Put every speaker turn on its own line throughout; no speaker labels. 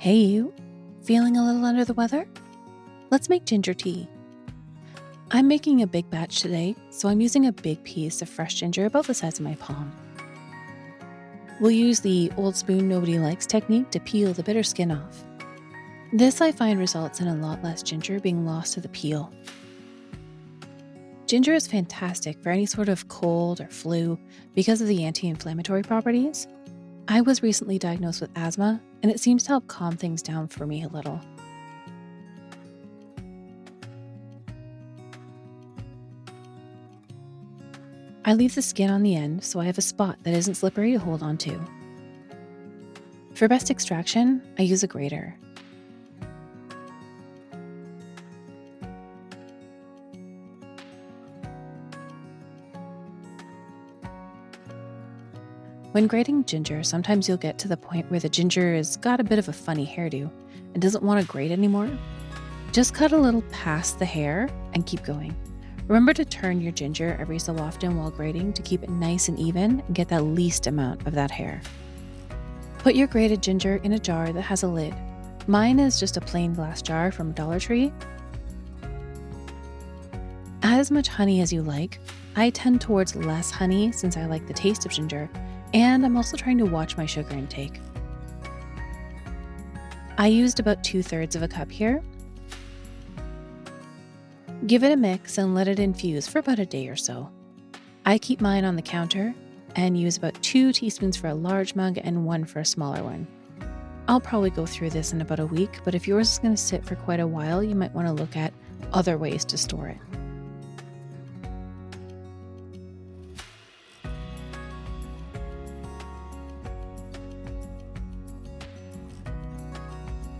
Hey you, feeling a little under the weather? Let's make ginger tea. I'm making a big batch today, so I'm using a big piece of fresh ginger about the size of my palm. We'll use the old spoon nobody likes technique to peel the bitter skin off. This I find results in a lot less ginger being lost to the peel. Ginger is fantastic for any sort of cold or flu because of the anti-inflammatory properties. I was recently diagnosed with asthma, and it seems to help calm things down for me a little. I leave the skin on the end so I have a spot that isn't slippery to hold onto. For best extraction, I use a grater. When grating ginger, sometimes you'll get to the point where the ginger has got a bit of a funny hairdo and doesn't want to grate anymore. Just cut a little past the hair and keep going. Remember to turn your ginger every so often while grating to keep it nice and even and get that least amount of that hair. Put your grated ginger in a jar that has a lid. Mine is just a plain glass jar from Dollar Tree. Add as much honey as you like. I tend towards less honey since I like the taste of ginger, and I'm also trying to watch my sugar intake. I used about 2/3 of a cup here. Give it a mix and let it infuse for about a day or so. I keep mine on the counter and use about 2 teaspoons for a large mug and 1 for a smaller one. I'll probably go through this in about a week, but if yours is going to sit for quite a while, you might want to look at other ways to store it.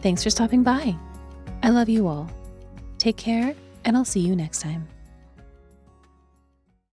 Thanks for stopping by. I love you all. Take care, and I'll see you next time.